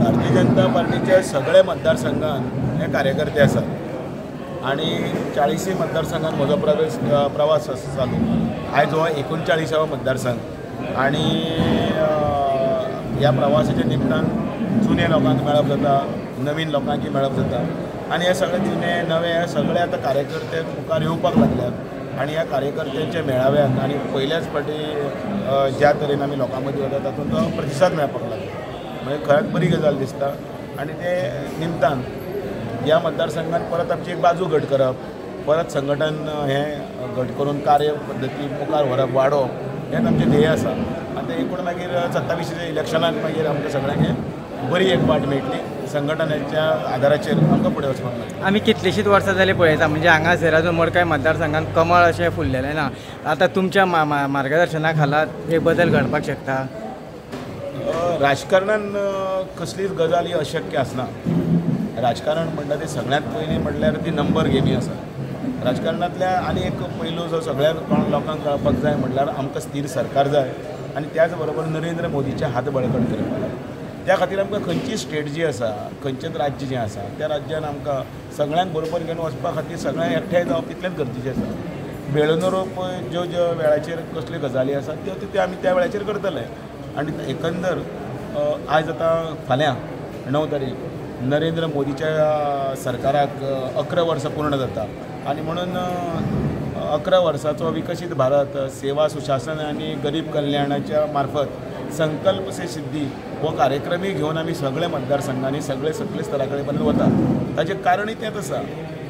भारतीय जनता पार्टीचे सगळे मतदारसंघात हे कार्यकर्ते असतात आणि 40 मतदारसंघात म्हजो प्रवास चालू आयज हो 39वा मतदारसंघ आणि ह्या प्रवासाच्या निमतान जुने लोकांक मेळप जाता, नवीन लोकांकी मेळप जाता आणि हे सगळे जुने नवे हे सगळे आता कार्यकर्ते मुखार येवपाक लागल्यात आणि ह्या कार्यकर्त्यांच्या मेळाव्याक आणि पहिल्याच फाटी ज्या तरेन आमी लोकां मदीं वतात तातूंत तो प्रतिसाद मेळपाक लागला. म्हणजे खऱ्याच बरी गजाल दिसता आणि ते निमतान ह्या मतदारसंघात परत आमची एक बाजू घट करप, परत संघटन हें घट करून कार्य पद्दती मुखार व्हरप, वाडोवप हेंच आमचें ध्येय आसा. आनी ते एकूण मागीर 27 इलेक्शनाक मागीर आमकां सगळ्यांक बरी एक वाट मेळटली. संघटनाच्या आदाराचेर आमकां फुडें वचपाक मेळटलें. आमी कितलीशीच वर्सां जाली पळयता, म्हणजे हांगासर अजून मडकय मतदारसंघात कमळ अशें फुललेलें ना. आतां तुमच्या मार्गदर्शना खाला एक बदल घडपाक शकता? राजकारणान कसलीच गजाल ही अशक्य आसना. राजकारण म्हणटा ते सगळ्यांत पयलीं म्हणल्यार ती नंबर गेमी आसा. राजकारणांतल्या आनी एक पयलू जो सगळ्या लोकांक कळपाक जाय म्हणल्यार आमकां स्थिर सरकार जाय आनी त्याच बरोबर नरेंद्र मोदीचे हात बळकट करप. त्या खातीर आमकां खंयची स्ट्रेटजी आसा, खंयचेंच राज्य जें आसा त्या राज्यान आमकां सगळ्यांक बरोबर घेवन वचपा खातीर सगळ्यांक एकठांय जावप तितलेंच गरजेचें आसा. बेळून पळय ज्यो वेळाचेर कसल्यो गजाली आसात त्यो आमी त्या वेळाचेर करतले. आनी एकंदर आयज आतां फाल्यां 9 तारीख नरेंद्र मोदीच्या सरकाराक 11 वर्सां पूर्ण जाता आनी म्हणून 11 वर्साचो विकसीत भारत सेवा सुशासन आनी गरीब कल्याणाच्या मार्फत संकल्प से सिद्धी हो कार्यक्रमय घेवन आमी सगळे मतदारसंघांनी सगळे सकले स्तरा कडेन वता. ताचें कारणय तेंच आसा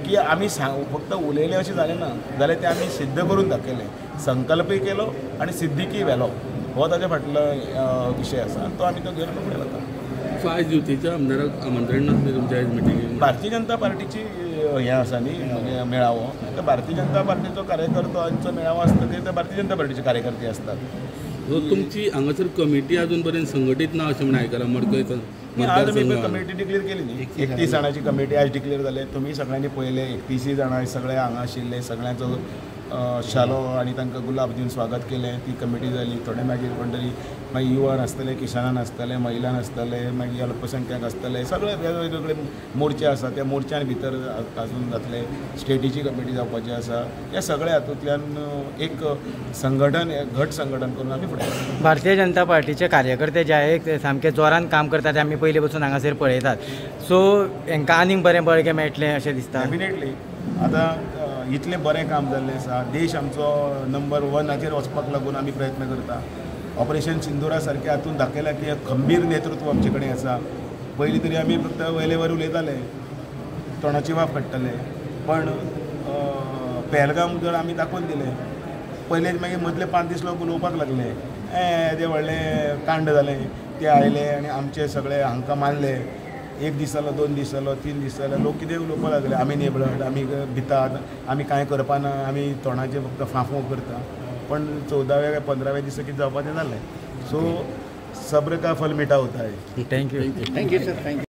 की आमी फक्त उलयलें अशें जालें ना, जाल्यार तें आमी सिद्ध करून दाखयलें. संकल्पय केलो आनी सिद्धीकीय व्हेलो हो ताच्या फाटलो विशय आसा. तो आमी तो घेवन फुडें वता. सो आयज युतीच्या आमदाराक आमंत्रण नासलें तुमच्या आयज मिटिंगेक? भारतीय जनता पार्टीची हें आसा न्ही मेळावो. तर भारतीय जनता पार्टीचो कार्यकर्त्यांचो मेळावो आसतकीर ते भारतीय जनता पार्टीचे कार्यकर्ते आसतात. सो तुमची हांगासर कमिटी अजून पर्यंत संघटीत ना अशें म्हण आयकलां मडकय आज आमी कमिटी डिक्लेअर केली न्ही. 31 जाणांची कमिटी आज डिक्लेअर जाले. तुमी सगळ्यांनी पळयले 31 जाणां सगळे हांगा आशिल्ले. सगळ्यांचो शालो आनी तांकां गुलाब दिवन स्वागत केलें. ती कमिटी जाली. थोडे मागीर कोण तरी मागीर युवान आसतले, किसानान आसतले, महिलान आसतले, मागीर अल्पसंख्याक आसतले. सगळे वेगवेगळे मोर्चे आसा त्या मोर्चान भितर आजून जातले. स्टेटीची कमिटी जावपाची आसा. हे सगळे हातूंतल्यान एक संघटन घट संघटन करून आमी फुडें. भारतीय जनता पार्टीचे कार्यकर्ते जे आहे सामके जोरान काम करतात ते आमी पयलीं पासून हांगासर पळयतात. सो हांकां आनीक बरें बळगें मेळटलें अशें दिसता? डेफिनेटली. आतां इतलें बरें काम जाल्लें आसा. देश आमचो नंबर 1 वचपाक लागून आमी प्रयत्न करता. ऑपरेशन सिंदुरा सारक्या हातूंत दाखयलां की खंबीर नेतृत्व आमचे कडेन आसा. पयलीं तरी आमी फक्त वयले उलयताले, तोंडाची वाफ काडटाले, पण पहलगाम जर आमी दाखोवन दिलें. पयले मागीर मदले 5 दीस लोक उलोवपाक लागले, ते व्हडलें कांड जालें, ते आयले आनी आमचे सगळे हांकां मारले. 1 दीस जालो, 2 दीस जालो, 3 दीस जालो. लोक कितें उलोवपाक लागले, आमी नेबळट, आमी भितात, आमी कांय करपाना, आमी तोंडाचे फक्त फांफो करता. पण 14व्या काय 15व्या दिसा कितें जावपाचें जालें. सो सब्र का फल मिठा होता है. थँक्यू. Thank you sir. थँक्यू.